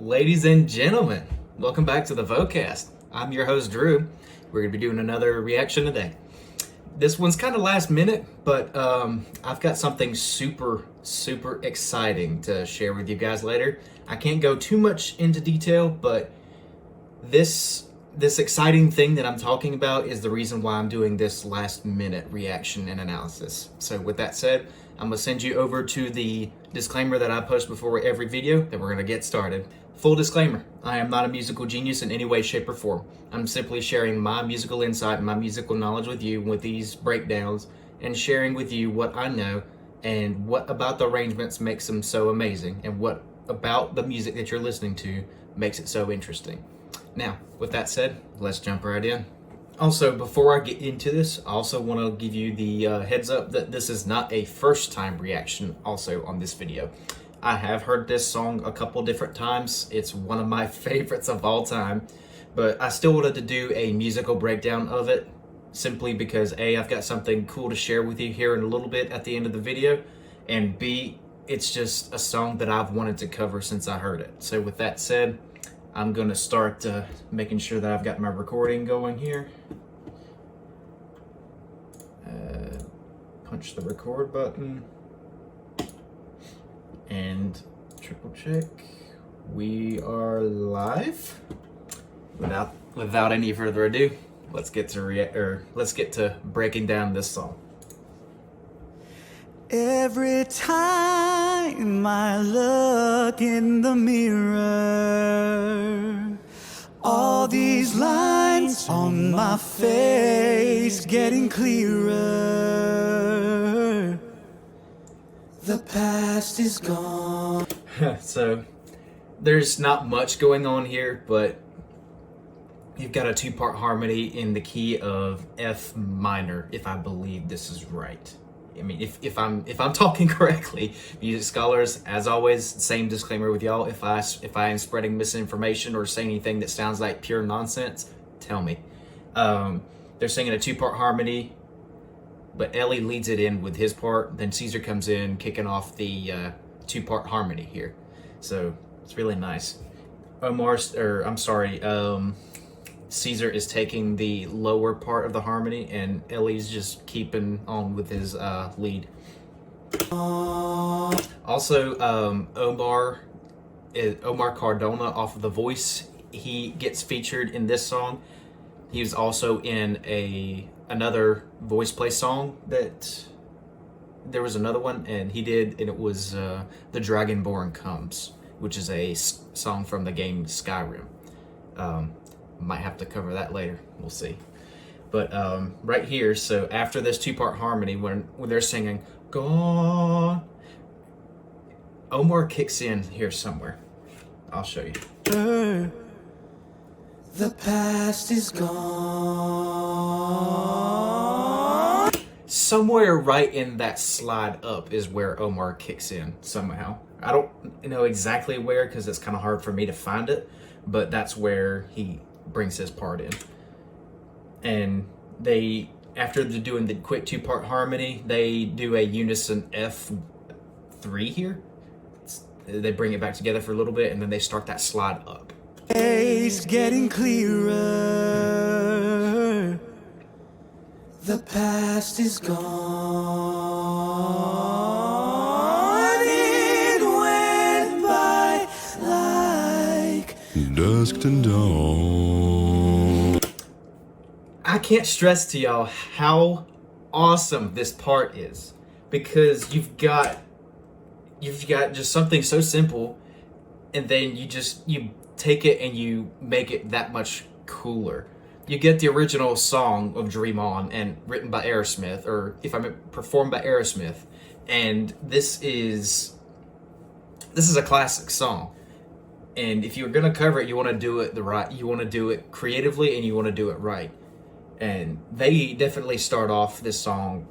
Ladies and gentlemen, welcome back to the Vocast. I'm your host, Drew. We're going to be doing another reaction today. This one's kind of last minute, but I've got something super exciting to share with you guys later. I can't go too much into detail, but this exciting thing that I'm talking about is the reason why I'm doing this last minute reaction and analysis. So with that said, I'm gonna send you over to the disclaimer that I post before every video, then we're gonna get started. Full disclaimer, I am not a musical genius in any way, shape, or form. I'm simply sharing my musical insight and my musical knowledge with you with these breakdowns and sharing with you what I know and what about the arrangements makes them so amazing and what about the music that you're listening to makes it so interesting. Now, with that said, let's jump right in. Also, before I get into this, I also want to give you the heads up that this is not a first time reaction also on this video. I have heard this song a couple different times. It's one of my favorites of all time, but I still wanted to do a musical breakdown of it simply because A, I've got something cool to share with you here in a little bit at the end of the video, and B, it's just a song that I've wanted to cover since I heard it. So with that said, I'm gonna start making sure that I've got my recording going here. Punch the record button and triple check. We are live. Without any further ado, let's get to breaking down this song. Every time I look in the mirror, all these lines on my face getting clearer. The past is gone. So, there's not much going on here, but you've got a two-part harmony in the key of F minor, if I believe this is right. I mean, if I'm talking correctly, music scholars, as always, same disclaimer with y'all. If I am spreading misinformation or saying anything that sounds like pure nonsense, tell me. They're singing a two-part harmony, but Ellie leads it in with his part. Then Caesar comes in, kicking off the two-part harmony here. So it's really nice. Caesar is taking the lower part of the harmony, and Ellie's just keeping on with his lead. Also, Omar Cardona off of The Voice, he gets featured in this song. He was also in another Voiceplay song that there was another one, and he did, and it was The Dragonborn Comes, which is a song from the game Skyrim. Might have to cover that later. We'll see. But right here, so after this two-part harmony, when they're singing "Gone," Omar kicks in here somewhere. I'll show you. The past is gone. Somewhere right in that slide up is where Omar kicks in somehow. I don't know exactly where because it's kind of hard for me to find it, but that's where he brings his part in. And after they're doing the quick two-part harmony, they do a unison F3 here. They bring it back together for a little bit, and then they start that slide up. It's getting clearer. The past is gone. It went by like dusk to dawn. I can't stress to y'all how awesome this part is, because you've got just something so simple, and then you take it and you make it that much cooler. You get the original song of Dream On and written by Aerosmith, or if I meant performed by Aerosmith, and this is a classic song. And if you're gonna cover it, you want to do it you want to do it creatively, and you want to do it right. And they definitely start off this song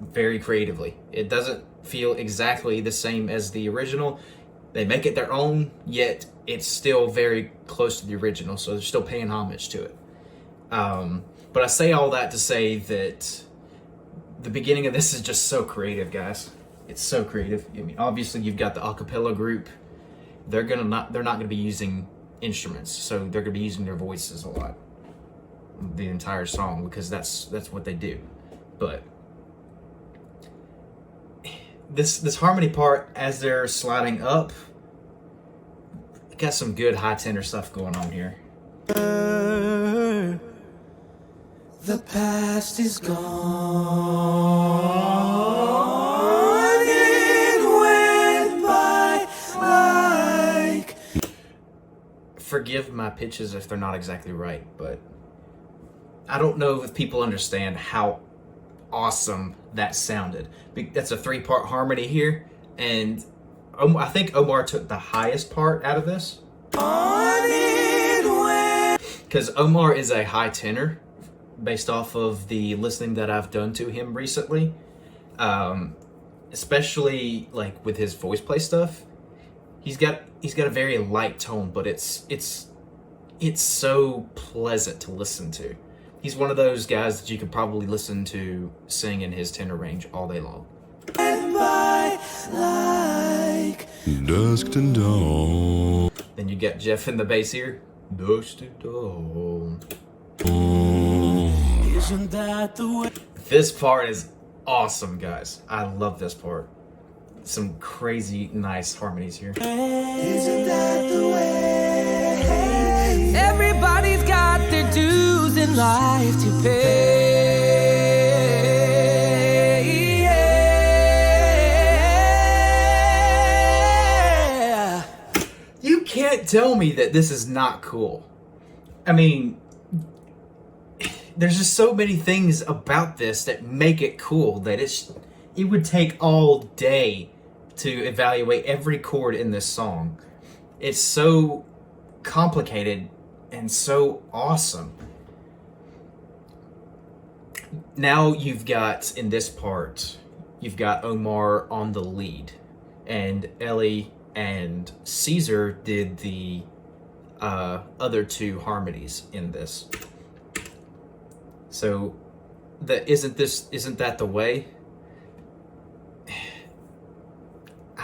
very creatively. It doesn't feel exactly the same as the original. They make it their own, yet it's still very close to the original, so they're still paying homage to it. But I say all that to say that the beginning of this is just so creative, guys. It's so creative. I mean, obviously you've got the a cappella group, they're not gonna be using instruments, so they're gonna be using their voices a lot the entire song, because that's what they do. But this harmony part, as they're sliding up, got some good high tenor stuff going on here. The past is gone. It went by like. Forgive my pitches if they're not exactly right, but I don't know if people understand how awesome that sounded. That's a 3-part harmony here, and I think Omar took the highest part out of this, because Omar is a high tenor based off of the listening that I've done to him recently, especially like with his voice play stuff. He's got a very light tone, but it's so pleasant to listen to. He's one of those guys that you could probably listen to sing in his tenor range all day long. Like dusk to dawn. Then you got Jeff in the bass here. Dusk to dawn. Isn't that the way? This part is awesome, guys. I love this part. Some crazy nice harmonies here. Isn't that the way? Everybody's got their dues in life to pay. Yeah. You can't tell me that this is not cool. I mean, there's just so many things about this that make it cool that it would take all day to evaluate every chord in this song. It's so complicated and so awesome. Now you've got, in this part, you've got Omar on the lead, and Ellie and Caesar did the other 2 harmonies in this. So, isn't that the way?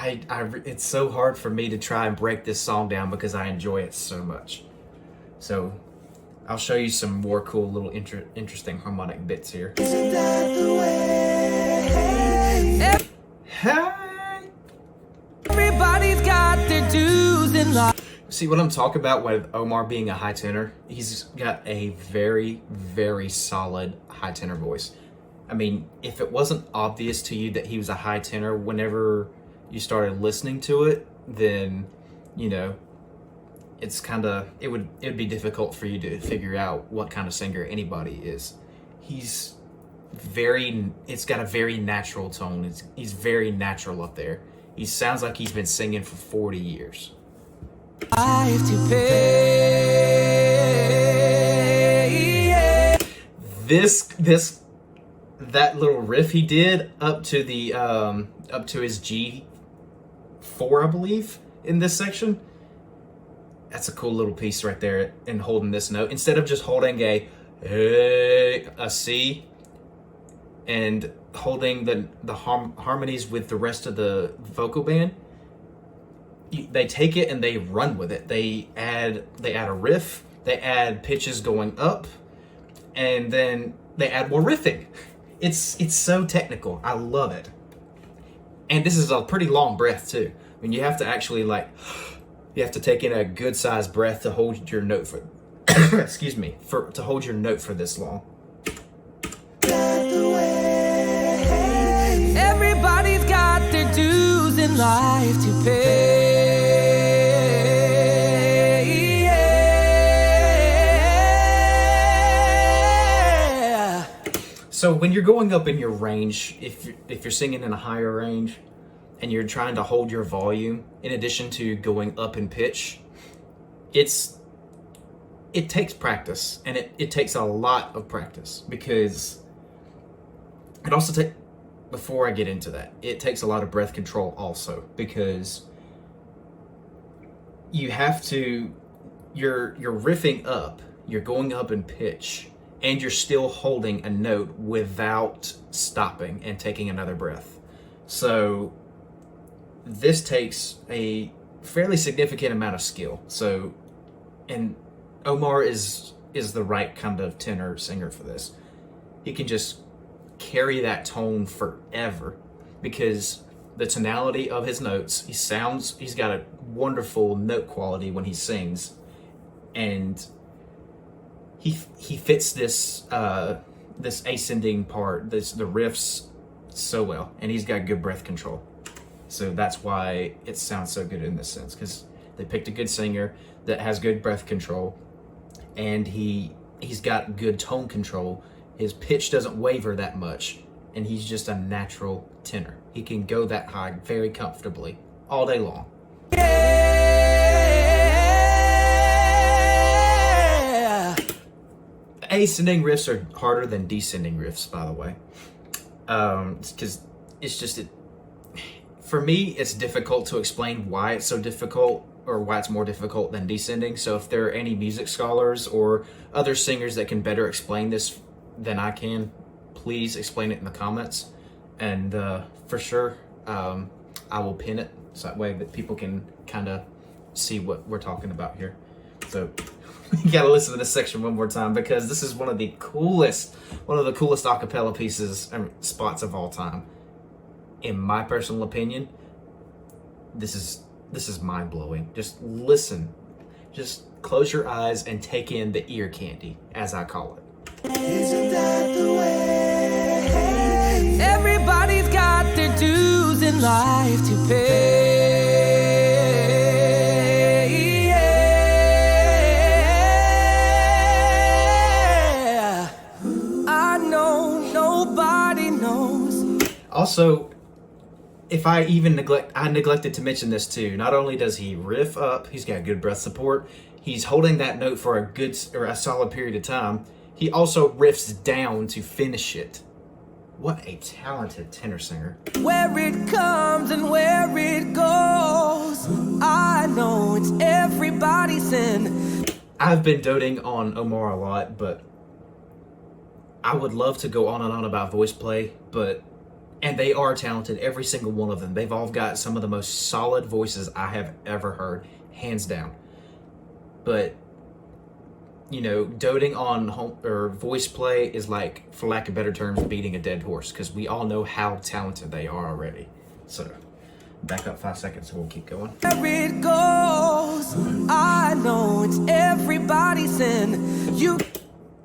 It's so hard for me to try and break this song down because I enjoy it so much. So, I'll show you some more cool little interesting harmonic bits here. Isn't that the way? Hi. Everybody's got their dues in life. See what I'm talking about with Omar being a high tenor? He's got a very, very solid high tenor voice. I mean, if it wasn't obvious to you that he was a high tenor whenever you started listening to it, then, you know, it would be difficult for you to figure out what kind of singer anybody is. It's got a very natural tone. He's very natural up there. He sounds like he's been singing for 40 years. Life to pay. That little riff he did up to his G4, I believe, in this section. That's a cool little piece right there in holding this note. Instead of just holding a C and holding the harmonies with the rest of the vocal band, they take it and they run with it. They add a riff, they add pitches going up, and then they add more riffing. It's so technical. I love it. And this is a pretty long breath too. I mean, you have to actually you have to take in a good sized breath to hold your note for excuse me, to hold your note for this long. Everybody's got their dues in life to pay. Yeah. So when you're going up in your range, if you're singing in a higher range and you're trying to hold your volume in addition to going up in pitch, it takes practice, and it takes a lot of practice, because it also before I get into that, it takes a lot of breath control also, because you have to, you're riffing up, you're going up in pitch, and you're still holding a note without stopping and taking another breath. So this takes a fairly significant amount of skill. So, and Omar is the right kind of tenor singer for this. He can just carry that tone forever because the tonality of his notes, he's got a wonderful note quality when he sings, and he fits this this ascending part, the riffs so well, and he's got good breath control. So that's why it sounds so good in this sense, because they picked a good singer that has good breath control, and he's got good tone control. His pitch doesn't waver that much, and he's just a natural tenor. He can go that high very comfortably all day long. Yeah. Ascending riffs are harder than descending riffs, by the way, because for me, it's difficult to explain why it's so difficult, or why it's more difficult than descending. So if there are any music scholars or other singers that can better explain this than I can, please explain it in the comments. And for sure, I will pin it so that way that people can kind of see what we're talking about here. So you gotta listen to this section one more time, because this is one of the coolest acapella pieces and spots of all time. In my personal opinion, this is mind-blowing. Just listen. Just close your eyes and take in the ear candy, as I call it. Isn't that the way? Everybody's got their dues in life to pay. Yeah. I know nobody knows. Also, if I neglected to mention this too. Not only does he riff up, he's got good breath support. He's holding that note for a solid period of time. He also riffs down to finish it. What a talented tenor singer. Where it comes and where it goes, I know it's everybody's sin. I've been doting on Omar a lot, but I would love to go on and on about Voiceplay, and they are talented, every single one of them. They've all got some of the most solid voices I have ever heard, hands down. But, you know, doting on Voiceplay is like, for lack of better terms, beating a dead horse, because we all know how talented they are already. So, back up 5 seconds and we'll keep going. Where it goes, I know it's everybody's sin.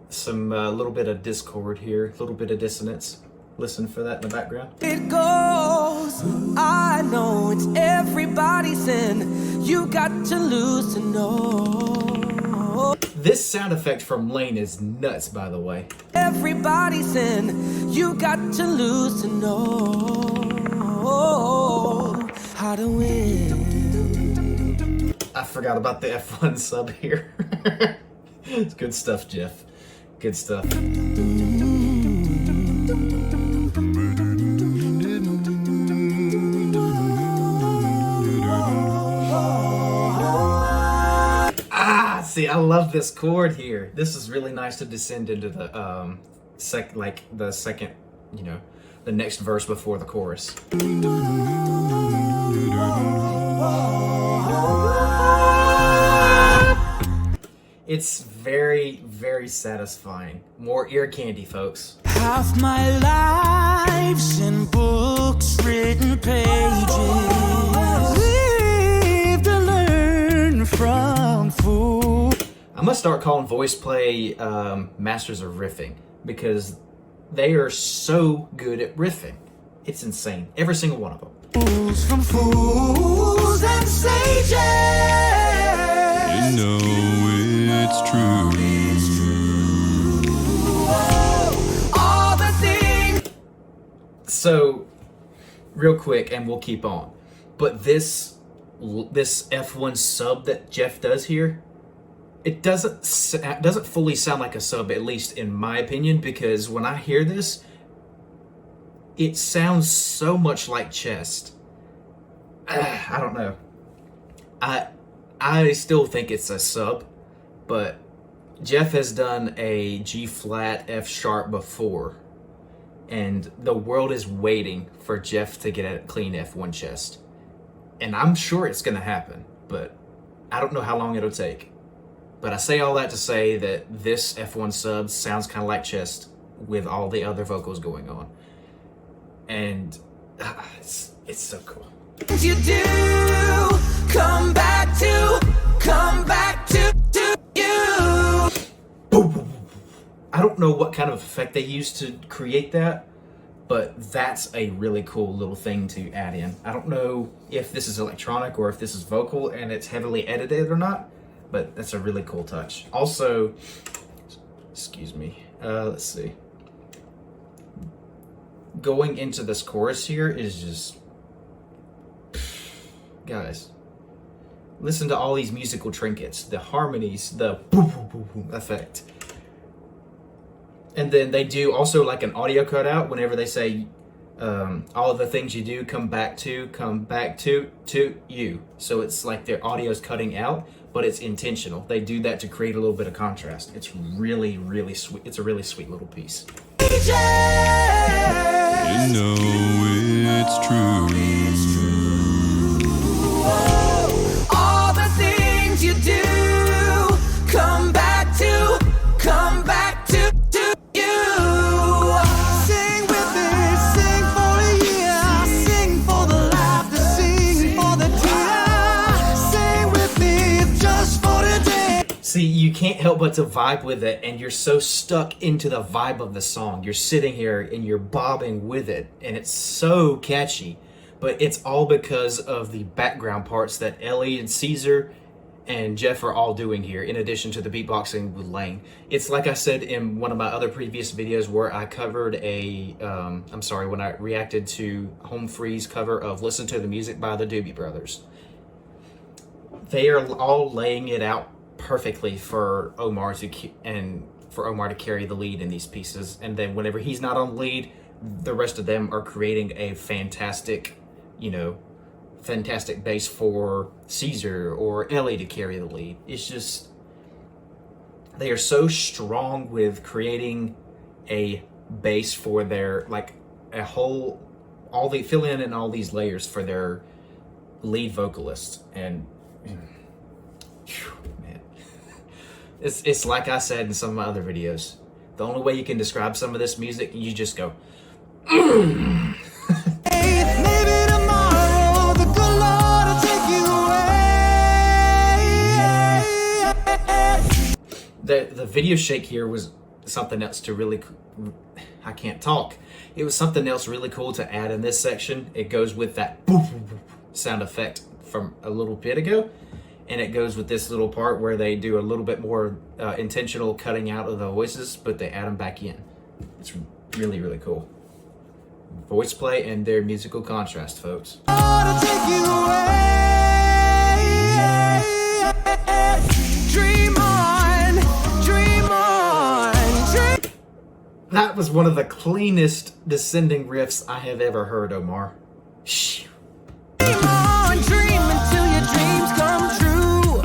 Some little bit of discord here, a little bit of dissonance. Listen for that in the background. It goes, I know it's everybody's sin. You got to lose to know. This sound effect from Lane is nuts, by the way. Everybody's sin. You got to lose to know how to win. I forgot about the F1 sub here. It's good stuff, Jeff. Good stuff. See, I love this chord here. This is really nice to descend into the second, you know, the next verse before the chorus. It's very, very satisfying. More ear candy, folks. Half my life's in books, written pages. Live to learn from fools. I'm gonna start calling Voiceplay masters of riffing, because they are so good at riffing. It's insane. Every single one of them. Fools from fools and sages. You know it's true. All the things. So, real quick, and we'll keep on. But this F1 sub that Jeff does here, it doesn't fully sound like a sub, at least in my opinion, because when I hear this, it sounds so much like chest. I don't know. I still think it's a sub, but Jeff has done a G flat F sharp before, and the world is waiting for Jeff to get a clean F1 chest. And I'm sure it's going to happen, but I don't know how long it'll take. But I say all that to say that this F1 sub sounds kind of like Chest with all the other vocals going on. And it's so cool. You do come back to you. I don't know what kind of effect they used to create that, but that's a really cool little thing to add in. I don't know if this is electronic or if this is vocal and it's heavily edited or not, but that's a really cool touch. Also, excuse me, let's see. Going into this chorus here is just, guys, listen to all these musical trinkets, the harmonies, the boom, boom, boom, boom effect. And then they do also like an audio cutout whenever they say all of the things you do come back to you. So it's like their audio's cutting out, but it's intentional. They do that to create a little bit of contrast. It's really, really sweet. It's a really sweet little piece. You know it's true. All the things you do come back to you. Sing with me, sing for a year, sing for the laughter, sing for the tears. Sing with me just for today. See, you can't help but to vibe with it, and you're so stuck into the vibe of the song. You're sitting here and you're bobbing with it, and it's so catchy. But it's all because of the background parts that Ellie and Caesar and Jeff are all doing here, in addition to the beatboxing with Lane. It's like I said in one of my other previous videos where I covered when I reacted to Home Free's cover of Listen to the Music by the Doobie Brothers. They are all laying it out perfectly for Omar to carry the lead in these pieces. And then whenever he's not on lead, the rest of them are creating a fantastic bass for Caesar or Ellie to carry the lead. It's just, they are so strong with creating a bass for their, like, fill in all these layers for their lead vocalists. And man, it's like I said in some of my other videos, the only way you can describe some of this music, you just go Maybe tomorrow the good Lord will take you away. The video shake here was something else to really, I can't talk. It was something else really cool to add in this section. It goes with that boop, boop, boop sound effect from a little bit ago. And it goes with this little part where they do a little bit more intentional cutting out of the voices, but they add them back in. It's really, really cool. Voiceplay and their musical contrast, folks. Lord will take you away. Dream on, dream on, dream. That was one of the cleanest descending riffs I have ever heard, Omar. Shh. Dream on, dream until your dreams come true.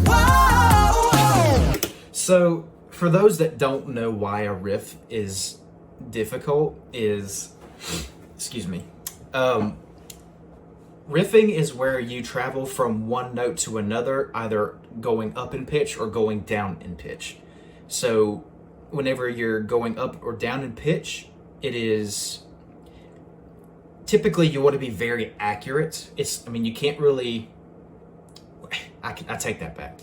Whoa. So, for those that don't know why a riff is difficult, riffing is where you travel from one note to another, either going up in pitch or going down in pitch. So, whenever you're going up or down in pitch, it is typically you want to be very accurate. You can't really, I take that back.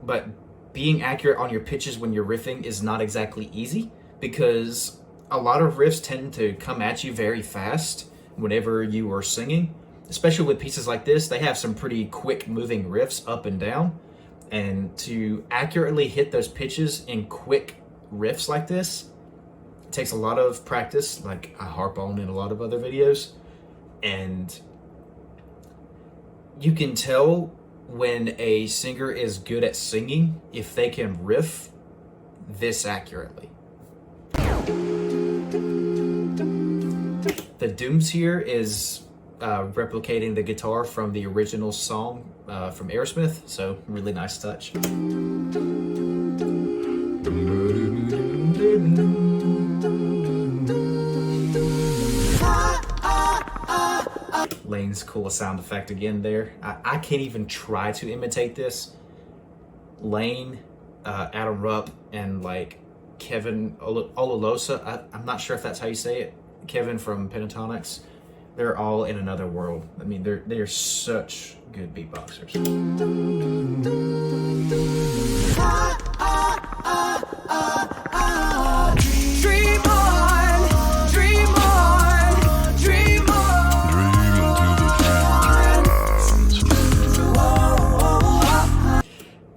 But being accurate on your pitches when you're riffing is not exactly easy, because a lot of riffs tend to come at you very fast whenever you are singing. Especially with pieces like this, they have some pretty quick moving riffs up and down. And to accurately hit those pitches in quick riffs like this, it takes a lot of practice, like I harp on in a lot of other videos. And you can tell when a singer is good at singing if they can riff this accurately. The Dooms here is replicating the guitar from the original song from Aerosmith, so really nice touch. Lane's coolest sound effect again there. I can't even try to imitate this. Lane, Adam Rupp, and like Kevin Ololosa, I'm not sure if that's how you say it. Kevin from Pentatonics, they're all in another world. I mean, they're such good beatboxers. Dream on, dream on, dream on.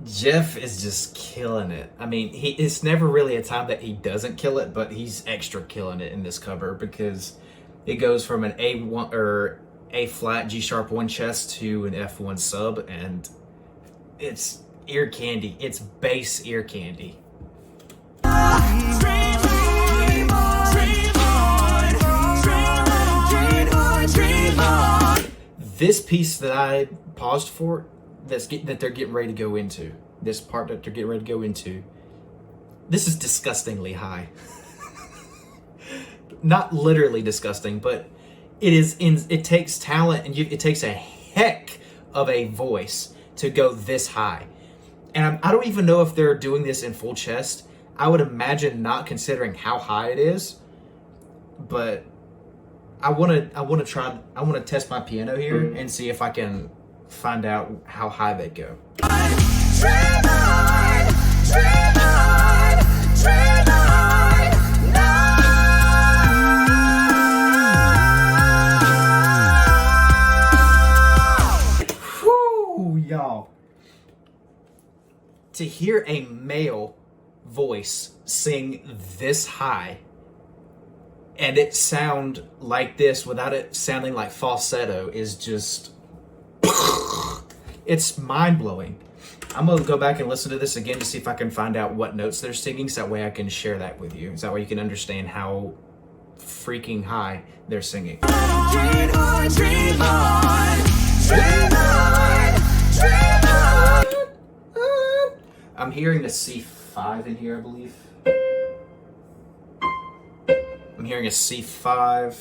Jeff is just killing it. I mean, it's never really a time that he doesn't kill it, but he's extra killing it in this cover because it goes from an A1 or A flat G sharp 1 chest to an F1 sub, and it's ear candy. It's bass ear candy. This piece that I paused for, that they're getting ready to go into, this part that they're getting ready to go into, this is disgustingly high. Not literally disgusting, but it takes talent, and it takes a heck of a voice to go this high. And I don't even know if they're doing this in full chest. I would imagine not, considering how high it is. But I want to test my piano here and see if I can find out how high they go. Whew, y'all. To hear a male voice sing this high and it sound like this without it sounding like falsetto is just, it's mind-blowing. I'm gonna go back and listen to this again to see if I can find out what notes they're singing, so that way I can share that with you. So that way you can understand how freaking high they're singing. Dream on, dream on, dream on, dream on. I'm hearing a C5 in here, I believe. I'm hearing a C5.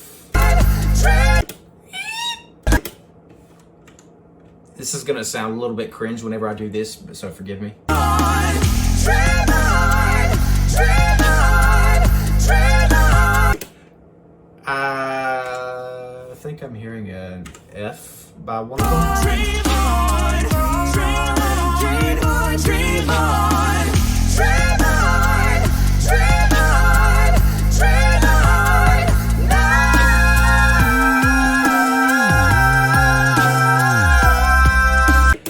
This is gonna sound a little bit cringe whenever I do this, so forgive me. I think I'm hearing an F by one of them. Dream on, dream on, dream on, dream on, dream on, dream on, dream on, now.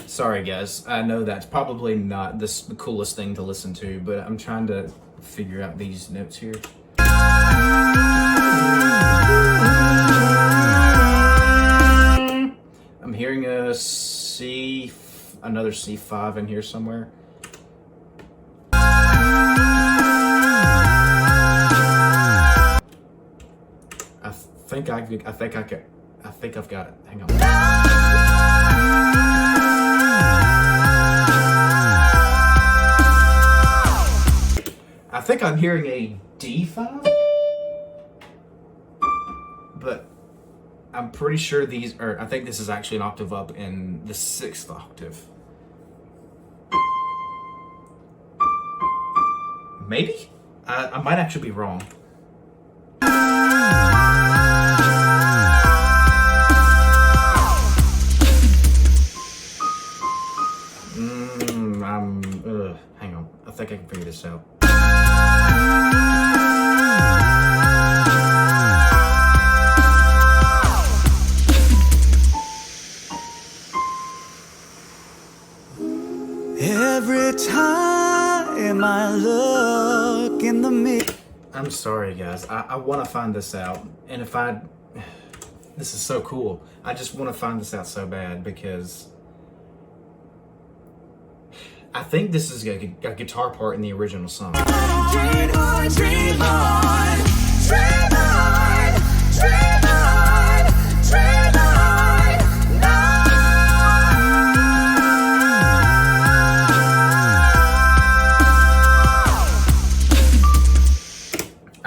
Sorry guys, I know that's probably not the coolest thing to listen to, but I'm trying to figure out these notes here. I'm hearing a another C5 in here somewhere. I think I've got it. Hang on. I think I'm hearing a D5, but I'm pretty sure I think this is actually an octave up in the 6th octave. Maybe? I might actually be wrong. Hang on. I think I can figure this out. Every time I look in the mirror. I'm sorry, guys. I want to find this out. And this is so cool. I just want to find this out so bad because I think this is a guitar part in the original song. Dream on, dream on, dream on, dream on, dream on, now.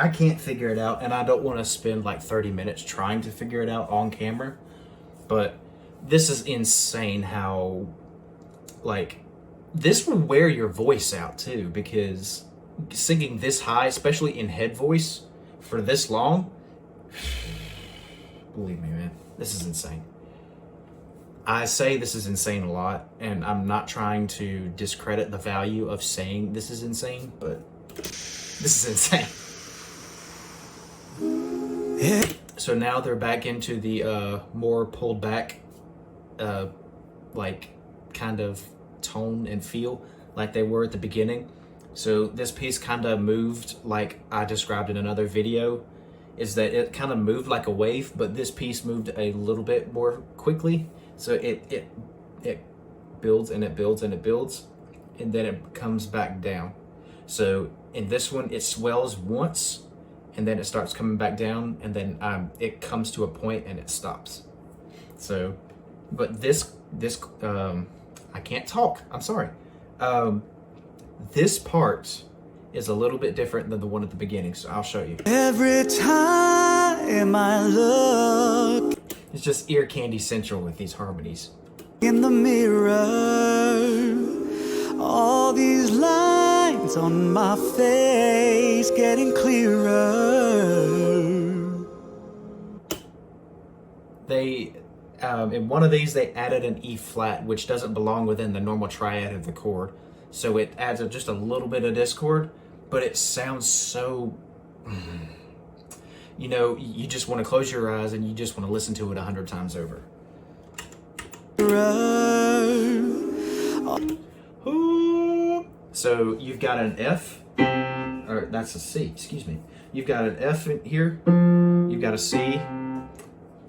I can't figure it out, and I don't want to spend like 30 minutes trying to figure it out on camera. But this is insane how, like, this will wear your voice out too, because singing this high, especially in head voice, for this long, believe me, man, this is insane. I say this is insane a lot, and I'm not trying to discredit the value of saying this is insane, but this is insane. So now they're back into the more pulled back, like, kind of tone and feel like they were at the beginning. So this piece kind of moved like I described in another video, is that it kind of moved like a wave, but this piece moved a little bit more quickly. So it builds and it builds and it builds, and then it comes back down. So in this one, it swells once, and then it starts coming back down, and then it comes to a point and it stops. So, but this I can't talk. I'm sorry. This part is a little bit different than the one at the beginning, so I'll show you. Every time I look It's just ear candy central with these harmonies. in the mirror, all these lines on my face getting clearer. They, in one of these, they added an E flat, which doesn't belong within the normal triad of the chord. So it adds just a little bit of discord, but it sounds so, you know, you just want to close your eyes and you just want to listen to it 100 times over. So you've got an F, or that's a C, excuse me. You've got an F in here, you've got a C,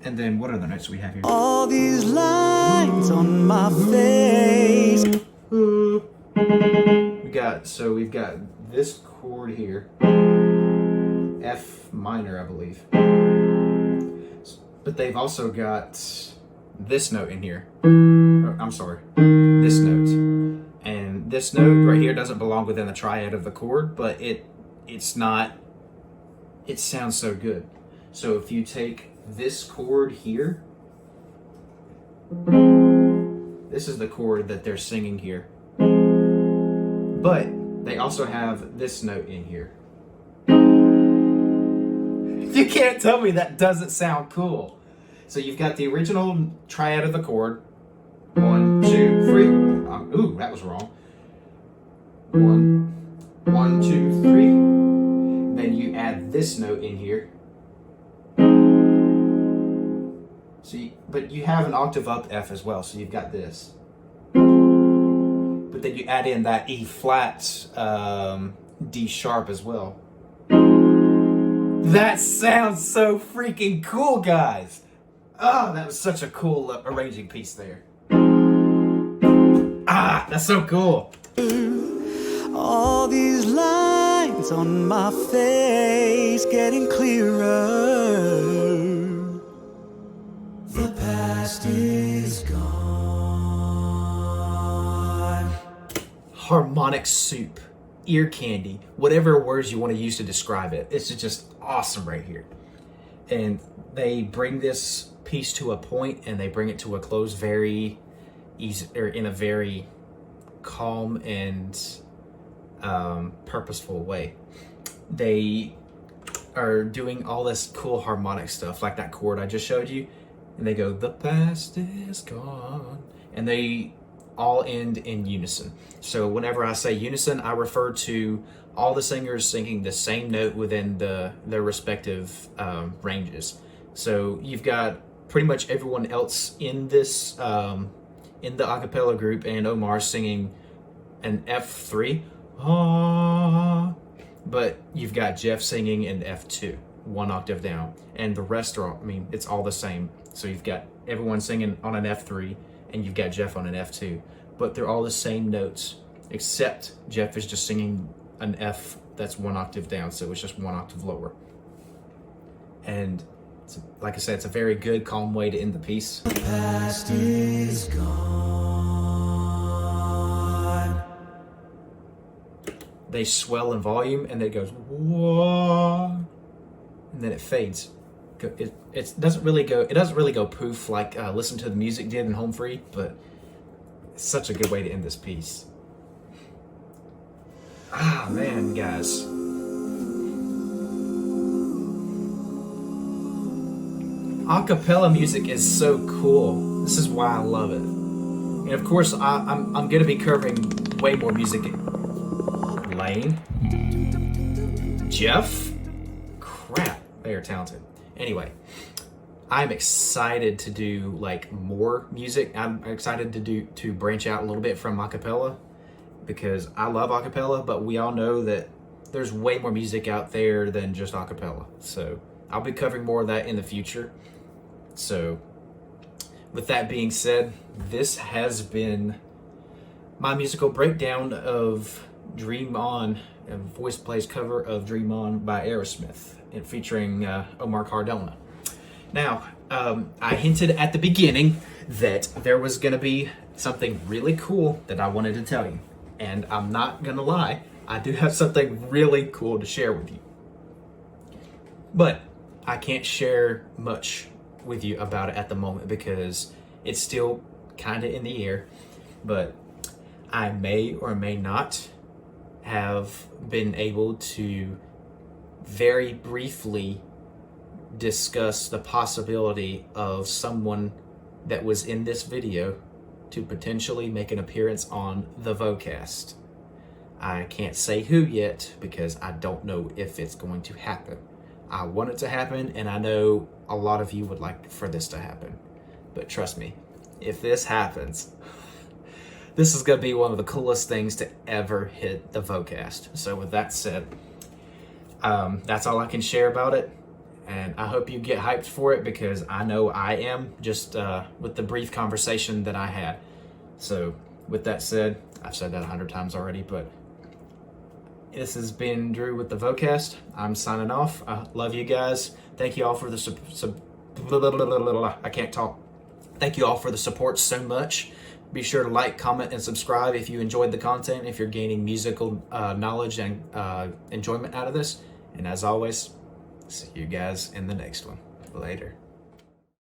and then what other notes do we have here? All these lines on my face. We've got this chord here, F minor, I believe. But they've also got this note in here. I'm sorry, this note. And this note right here doesn't belong within the triad of the chord, but it's not, it sounds so good. So if you take this chord here, this is the chord that they're singing here. But they also have this note in here. You can't tell me that doesn't sound cool. So you've got the original triad of the chord. 1, 2, 3. Ooh, that was wrong. 1, 1, 2, 3. Then you add this note in here. But you have an octave up F as well, so you've got this. But then you add in that E flat, D sharp as well. That sounds so freaking cool, guys. Oh, that was such a cool arranging piece there. Ah, that's so cool. All these lines on my face getting clearer. The past is gone. Harmonic soup, ear candy, whatever words you want to use to describe it. It's just awesome right here. And they bring this piece to a point and they bring it to a close very easy, or in a very calm and purposeful way. They are doing all this cool harmonic stuff, like that chord I just showed you, and they go, the past is gone, and they all end in unison. So whenever I say unison, I refer to all the singers singing the same note within their respective ranges. So you've got pretty much everyone else in this in the a cappella group and Omar singing an F3, but you've got Jeff singing an F2, 1 octave down, and the rest are, I mean, it's all the same. So you've got everyone singing on an F3 and you've got Jeff on an F2, but they're all the same notes, except Jeff is just singing an F that's 1 octave down, so it's just 1 octave lower. And it's, like I said, it's a very good, calm way to end the piece. The past is gone. They swell in volume and then it goes, whoa, and then it fades. it doesn't really go poof like Listen to the Music did in Home Free, but it's such a good way to end this piece. Ah, man, guys. Acapella music is so cool. This is why I love it. And of course, I'm going to be covering way more music. Lane? Jeff? Crap, they are talented. Anyway, I'm excited to do like more music. I'm excited to branch out a little bit from acapella because I love acapella, but we all know that there's way more music out there than just acapella. So I'll be covering more of that in the future. So with that being said, this has been my musical breakdown of Dream On, a Voiceplay's cover of Dream On by Aerosmith, and featuring Omar Cardona. Now, I hinted at the beginning that there was going to be something really cool that I wanted to tell you. And I'm not going to lie, I do have something really cool to share with you. But I can't share much with you about it at the moment because it's still kind of in the air. But I may or may not have been able to very briefly discuss the possibility of someone that was in this video to potentially make an appearance on the Vocast. I can't say who yet because I don't know if it's going to happen. I want it to happen, and I know a lot of you would like for this to happen. But trust me, if this happens, this is going to be one of the coolest things to ever hit the Vocast. So with that said, that's all I can share about it. And I hope you get hyped for it because I know I am, just with the brief conversation that I had. So with that said, I've said that 100 times already, but this has been Drew with the Vocast. I'm signing off. I love you guys. Thank you all for the I can't talk. Thank you all for the support so much. Be sure to like, comment, and subscribe if you enjoyed the content, if you're gaining musical knowledge and enjoyment out of this. And as always, see you guys in the next one. Later.